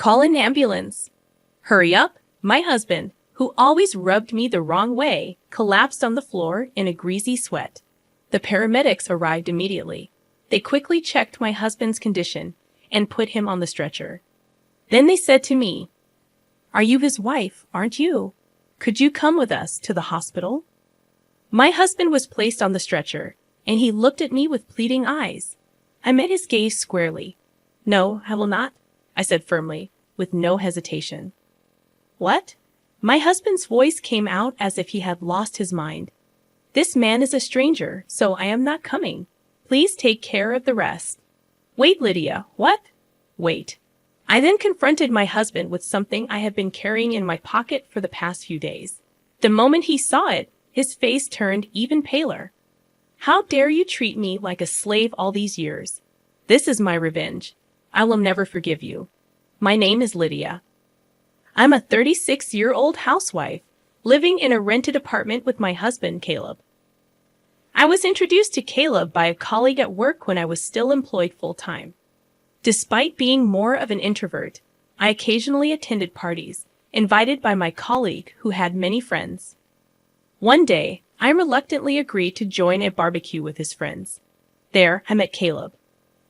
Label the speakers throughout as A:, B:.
A: Call an ambulance. Hurry up. My husband, who always rubbed me the wrong way, collapsed on the floor in a greasy sweat. The paramedics arrived immediately. They quickly checked my husband's condition and put him on the stretcher. Then they said to me, "Are you his wife, aren't you? Could you come with us to the hospital?" My husband was placed on the stretcher, and he looked at me with pleading eyes. I met his gaze squarely. "No, I will not," I said firmly, with no hesitation. "What?" My husband's voice came out as if he had lost his mind. "This man is a stranger, so I am not coming. Please take care of the rest." "Wait, Lydia, what?" "Wait." I then confronted my husband with something I had been carrying in my pocket for the past few days. The moment he saw it, his face turned even paler. "How dare you treat me like a slave all these years? This is my revenge. I will never forgive you. My name is Lydia. I'm a 36-year-old housewife, living in a rented apartment with my husband, Caleb. I was introduced to Caleb by a colleague at work when I was still employed full-time. Despite being more of an introvert, I occasionally attended parties, invited by my colleague who had many friends. One day, I reluctantly agreed to join a barbecue with his friends. There, I met Caleb.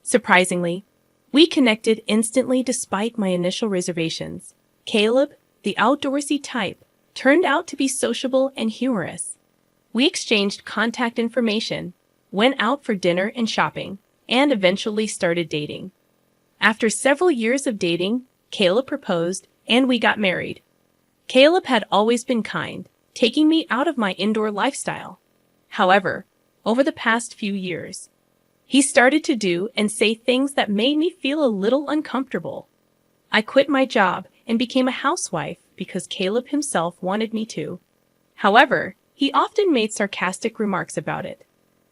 A: Surprisingly, we connected instantly despite my initial reservations. Caleb, the outdoorsy type, turned out to be sociable and humorous. We exchanged contact information, went out for dinner and shopping, and eventually started dating. After several years of dating, Caleb proposed, and we got married. Caleb had always been kind, taking me out of my indoor lifestyle. However, over the past few years, he started to do and say things that made me feel a little uncomfortable. I quit my job and became a housewife because Caleb himself wanted me to. However, he often made sarcastic remarks about it.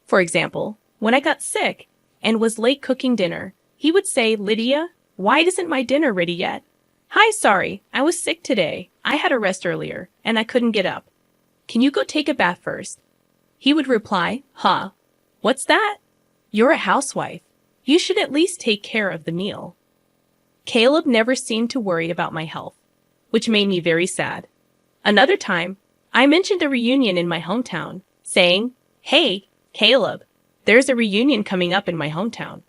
A: For example, when I got sick and was late cooking dinner, he would say, "Lydia, why isn't my dinner ready yet?" "Hi, sorry, I was sick today. I had a rest earlier, and I couldn't get up. Can you go take a bath first?" He would reply, "Huh? What's that? You're a housewife. You should at least take care of the meal." Caleb never seemed to worry about my health, which made me very sad. Another time, I mentioned a reunion in my hometown, saying, "Hey, Caleb, there's a reunion coming up in my hometown.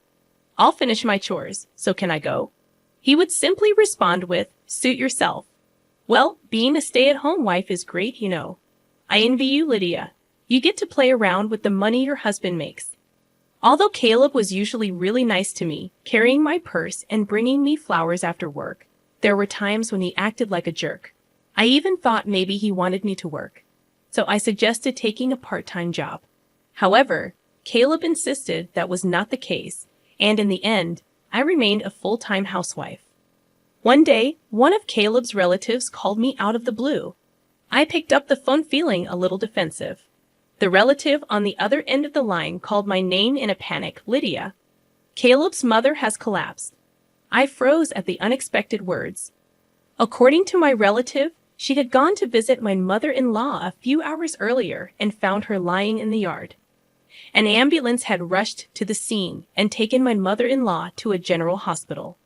A: I'll finish my chores, so can I go?" He would simply respond with, "Suit yourself." Well, being a stay-at-home wife is great, you know. I envy you, Lydia. You get to play around with the money your husband makes. Although Caleb was usually really nice to me, carrying my purse and bringing me flowers after work, there were times when he acted like a jerk. I even thought maybe he wanted me to work, so I suggested taking a part-time job. However, Caleb insisted that was not the case, and in the end, I remained a full-time housewife. One day, one of Caleb's relatives called me out of the blue. I picked up the phone feeling a little defensive. The relative on the other end of the line called my name in a panic, "Lydia. Caleb's mother has collapsed." I froze at the unexpected words. According to my relative, she had gone to visit my mother-in-law a few hours earlier and found her lying in the yard. An ambulance had rushed to the scene and taken my mother-in-law to a general hospital.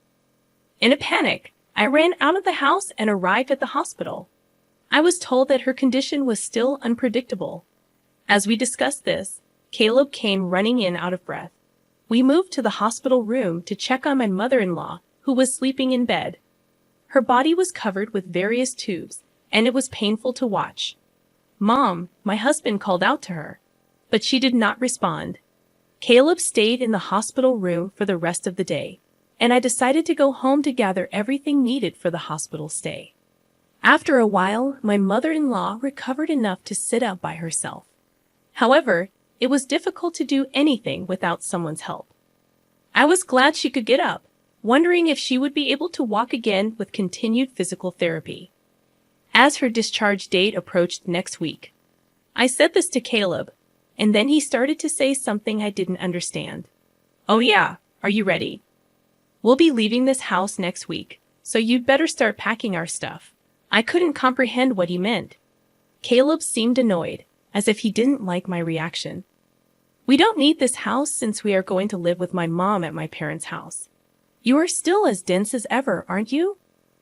A: In a panic, I ran out of the house and arrived at the hospital. I was told that her condition was still unpredictable. As we discussed this, Caleb came running in out of breath. We moved to the hospital room to check on my mother-in-law, who was sleeping in bed. Her body was covered with various tubes, and it was painful to watch. "Mom," my husband called out to her, but she did not respond. Caleb stayed in the hospital room for the rest of the day, and I decided to go home to gather everything needed for the hospital stay. After a while, my mother-in-law recovered enough to sit up by herself. However, it was difficult to do anything without someone's help. I was glad she could get up, wondering if she would be able to walk again with continued physical therapy. As her discharge date approached next week, I said this to Caleb, and then he started to say something I didn't understand. "Oh yeah, are you ready? We'll be leaving this house next week, so you'd better start packing our stuff." I couldn't comprehend what he meant. Caleb seemed annoyed, as if he didn't like my reaction. "We don't need this house since we are going to live with my mom at my parents' house. You are still as dense as ever, aren't you?"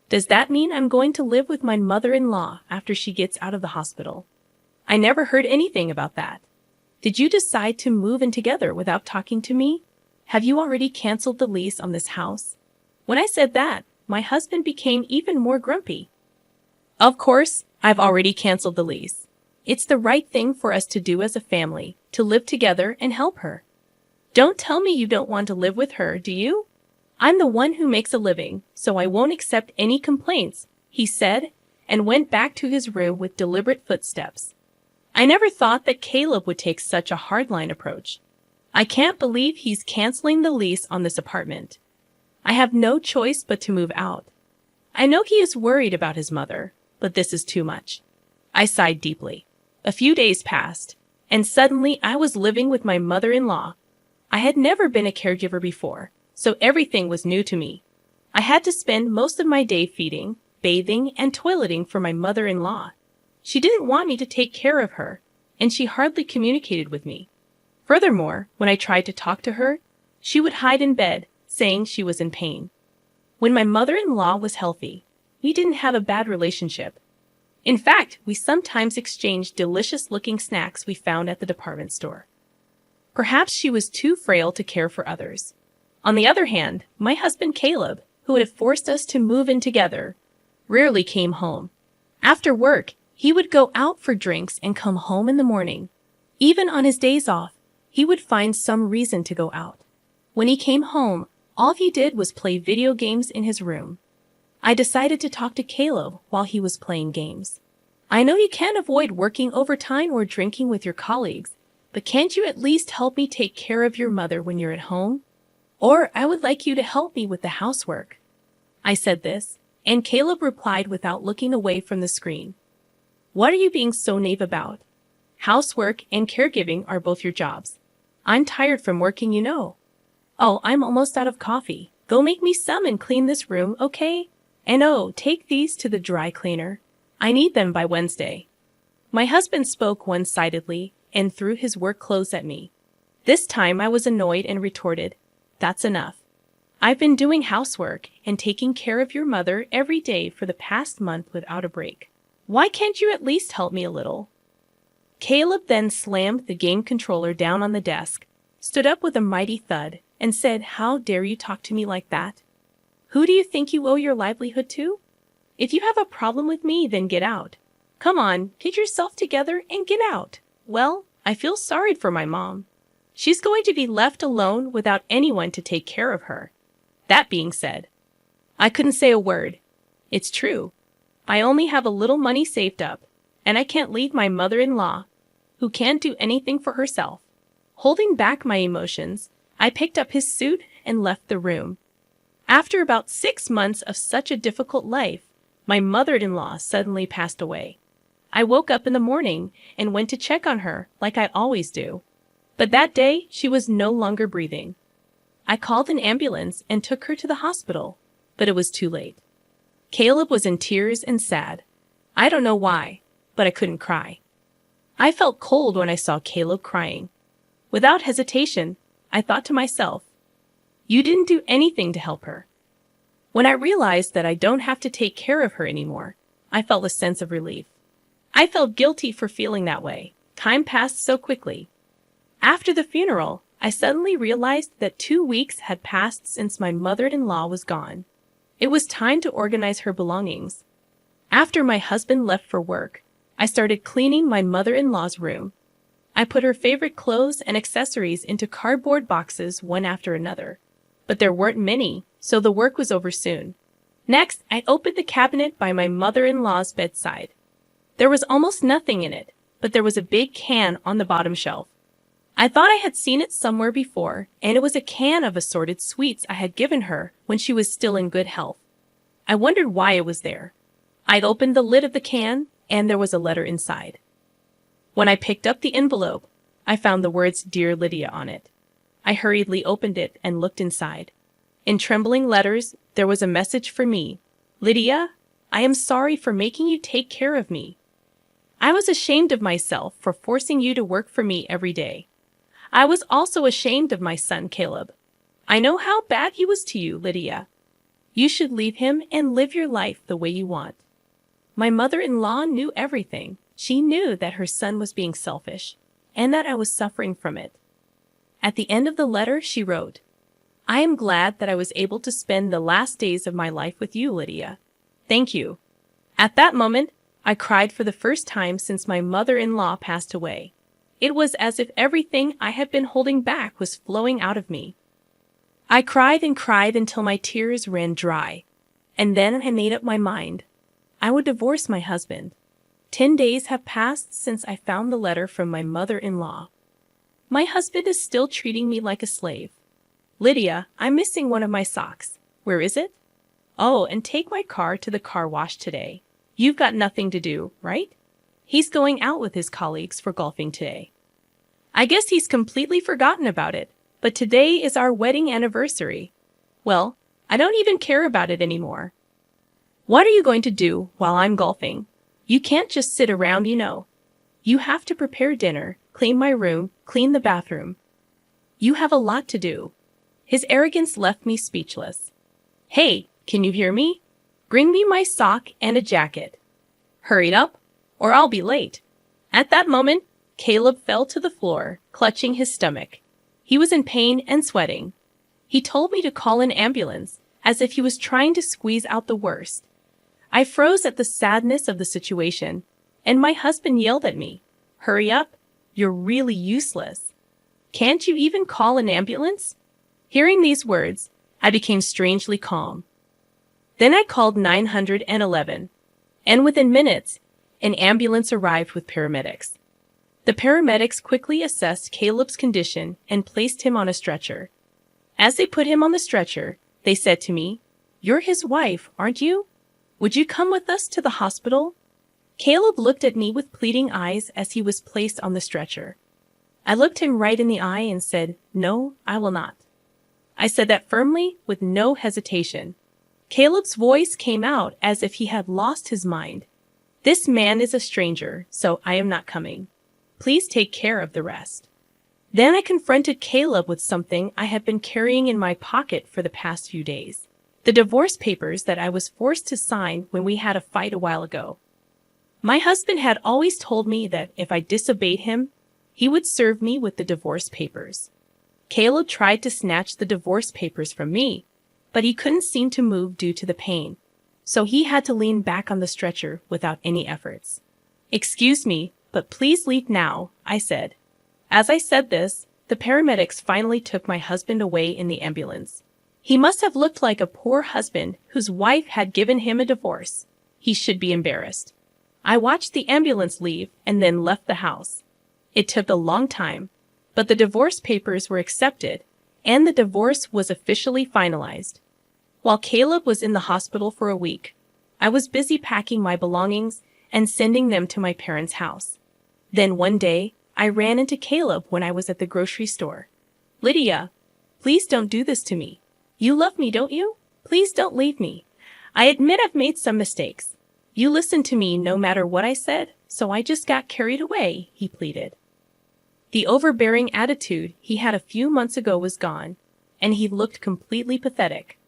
A: Does that mean I'm going to live with my mother-in-law after she gets out of the hospital? I never heard anything about that. Did you decide to move in together without talking to me? Have you already canceled the lease on this house? When I said that, my husband became even more grumpy. Of course, I've already canceled the lease. It's the right thing for us to do as a family, to live together and help her. Don't tell me you don't want to live with her, do you? I'm the one who makes a living, so I won't accept any complaints, he said, and went back to his room with deliberate footsteps. I never thought that Caleb would take such a hardline approach. I can't believe he's canceling the lease on this apartment. I have no choice but to move out. I know he is worried about his mother, but this is too much. I sighed deeply. A few days passed, and suddenly I was living with my mother-in-law. I had never been a caregiver before, so everything was new to me. I had to spend most of my day feeding, bathing, and toileting for my mother-in-law. She didn't want me to take care of her, and she hardly communicated with me. Furthermore, when I tried to talk to her, she would hide in bed, saying she was in pain. When my mother-in-law was healthy, we didn't have a bad relationship. In fact, we sometimes exchanged delicious-looking snacks we found at the department store. Perhaps she was too frail to care for others. On the other hand, my husband Caleb, who had forced us to move in together, rarely came home. After work, he would go out for drinks and come home in the morning. Even on his days off, he would find some reason to go out. When he came home, all he did was play video games in his room. I decided to talk to Caleb while he was playing games. I know you can't avoid working overtime or drinking with your colleagues, but can't you at least help me take care of your mother when you're at home? Or I would like you to help me with the housework. I said this, and Caleb replied without looking away from the screen. What are you being so naive about? Housework and caregiving are both your jobs. I'm tired from working, you know. Oh, I'm almost out of coffee. Go make me some and clean this room, okay? And oh, take these to the dry cleaner. I need them by Wednesday. My husband spoke one-sidedly and threw his work clothes at me. This time I was annoyed and retorted, "That's enough. I've been doing housework and taking care of your mother every day for the past month without a break. Why can't you at least help me a little?" Caleb then slammed the game controller down on the desk, stood up with a mighty thud, and said, "How dare you talk to me like that? Who do you think you owe your livelihood to? If you have a problem with me, then get out. Come on, get yourself together and get out." Well, I feel sorry for my mom. She's going to be left alone without anyone to take care of her. That being said, I couldn't say a word. It's true. I only have a little money saved up, and I can't leave my mother-in-law, who can't do anything for herself. Holding back my emotions, I picked up his suit and left the room. After about 6 months of such a difficult life, my mother-in-law suddenly passed away. I woke up in the morning and went to check on her like I always do. But that day, she was no longer breathing. I called an ambulance and took her to the hospital, but it was too late. Caleb was in tears and sad. I don't know why, but I couldn't cry. I felt cold when I saw Caleb crying. Without hesitation, I thought to myself, "You didn't do anything to help her." When I realized that I don't have to take care of her anymore, I felt a sense of relief. I felt guilty for feeling that way. Time passed so quickly. After the funeral, I suddenly realized that 2 weeks had passed since my mother-in-law was gone. It was time to organize her belongings. After my husband left for work, I started cleaning my mother-in-law's room. I put her favorite clothes and accessories into cardboard boxes one after another. But there weren't many, so the work was over soon. Next, I opened the cabinet by my mother-in-law's bedside. There was almost nothing in it, but there was a big can on the bottom shelf. I thought I had seen it somewhere before, and it was a can of assorted sweets I had given her when she was still in good health. I wondered why it was there. I'd opened the lid of the can, and there was a letter inside. When I picked up the envelope, I found the words "Dear Lydia" on it. I hurriedly opened it and looked inside. In trembling letters, there was a message for me. "Lydia, I am sorry for making you take care of me. I was ashamed of myself for forcing you to work for me every day. I was also ashamed of my son, Caleb. I know how bad he was to you, Lydia. You should leave him and live your life the way you want. My mother-in-law knew everything. She knew that her son was being selfish, and that I was suffering from it. At the end of the letter, she wrote, "I am glad that I was able to spend the last days of my life with you, Lydia. Thank you." At that moment, I cried for the first time since my mother-in-law passed away. It was as if everything I had been holding back was flowing out of me. I cried and cried until my tears ran dry, and then I made up my mind. I would divorce my husband. 10 days have passed since I found the letter from my mother-in-law. My husband is still treating me like a slave. "Lydia, I'm missing one of my socks. Where is it?" "Oh, and take my car to the car wash today. You've got nothing to do, right?" "He's going out with his colleagues for golfing today." I guess he's completely forgotten about it, but today is our wedding anniversary. Well, I don't even care about it anymore. What are you going to do while I'm golfing? You can't just sit around, you know. You have to prepare dinner, clean my room, clean the bathroom. You have a lot to do. His arrogance left me speechless. "Hey, can you hear me? Bring me my sock and a jacket. Hurry up, or I'll be late." At that moment, Caleb fell to the floor, clutching his stomach. He was in pain and sweating. He told me to call an ambulance, as if he was trying to squeeze out the worst. I froze at the sadness of the situation, and my husband yelled at me, "Hurry up, you're really useless. Can't you even call an ambulance?" Hearing these words, I became strangely calm. Then I called 911, and within minutes, an ambulance arrived with paramedics. The paramedics quickly assessed Caleb's condition and placed him on a stretcher. As they put him on the stretcher, they said to me, "You're his wife, aren't you? Would you come with us to the hospital?" Caleb looked at me with pleading eyes as he was placed on the stretcher. I looked him right in the eye and said, "No, I will not." I said that firmly, with no hesitation. Caleb's voice came out as if he had lost his mind. "This man is a stranger, so I am not coming. Please take care of the rest." Then I confronted Caleb with something I had been carrying in my pocket for the past few days. The divorce papers that I was forced to sign when we had a fight a while ago. My husband had always told me that if I disobeyed him, he would serve me with the divorce papers. Caleb tried to snatch the divorce papers from me, but he couldn't seem to move due to the pain, so he had to lean back on the stretcher without any efforts. "Excuse me, but please leave now," I said. As I said this, the paramedics finally took my husband away in the ambulance. He must have looked like a poor husband whose wife had given him a divorce. He should be embarrassed. I watched the ambulance leave and then left the house. It took a long time, but the divorce papers were accepted, and the divorce was officially finalized. While Caleb was in the hospital for a week, I was busy packing my belongings and sending them to my parents' house. Then one day, I ran into Caleb when I was at the grocery store. "Lydia, please don't do this to me. You love me, don't you? Please don't leave me. I admit I've made some mistakes. You listened to me no matter what I said, so I just got carried away," he pleaded. The overbearing attitude he had a few months ago was gone, and he looked completely pathetic.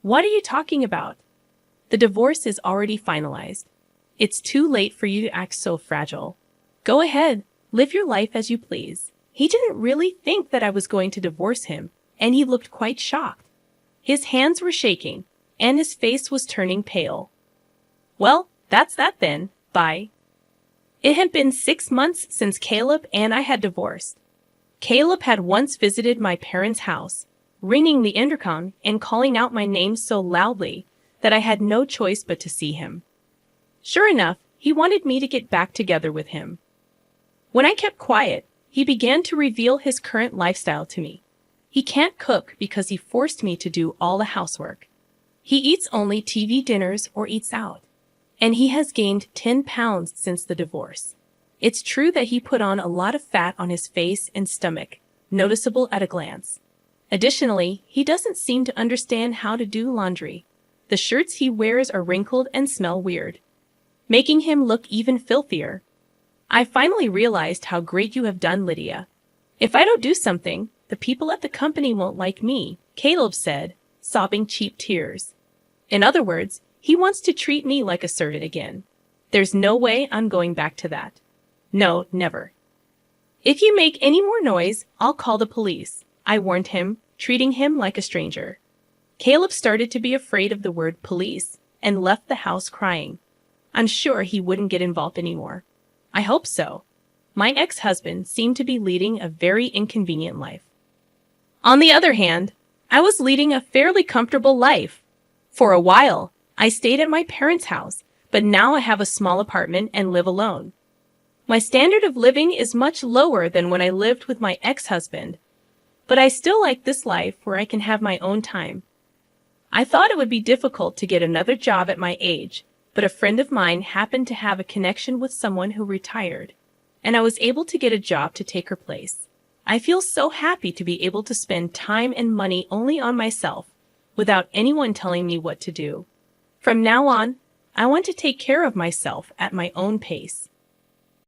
A: "What are you talking about? The divorce is already finalized. It's too late for you to act so fragile. Go ahead, live your life as you please." He didn't really think that I was going to divorce him, and he looked quite shocked. His hands were shaking, and his face was turning pale. "Well, that's that then. Bye." It had been 6 months since Caleb and I had divorced. Caleb had once visited my parents' house, ringing the intercom and calling out my name so loudly that I had no choice but to see him. Sure enough, he wanted me to get back together with him. When I kept quiet, he began to reveal his current lifestyle to me. He can't cook because he forced me to do all the housework. He eats only TV dinners or eats out. And he has gained 10 pounds since the divorce. It's true that he put on a lot of fat on his face and stomach, noticeable at a glance. Additionally, he doesn't seem to understand how to do laundry. The shirts he wears are wrinkled and smell weird, making him look even filthier. I finally realized how great you have done, Lydia. If I don't do something, the people at the company won't like me, Caleb said, sobbing cheap tears. In other words, he wants to treat me like a servant again. There's no way I'm going back to that. No, never. If you make any more noise, I'll call the police, I warned him, treating him like a stranger. Caleb started to be afraid of the word police and left the house crying. I'm sure he wouldn't get involved anymore. I hope so. My ex-husband seemed to be leading a very inconvenient life. On the other hand, I was leading a fairly comfortable life. For a while, I stayed at my parents' house, but now I have a small apartment and live alone. My standard of living is much lower than when I lived with my ex-husband, but I still like this life where I can have my own time. I thought it would be difficult to get another job at my age, but a friend of mine happened to have a connection with someone who retired, and I was able to get a job to take her place. I feel so happy to be able to spend time and money only on myself, without anyone telling me what to do. From now on, I want to take care of myself at my own pace.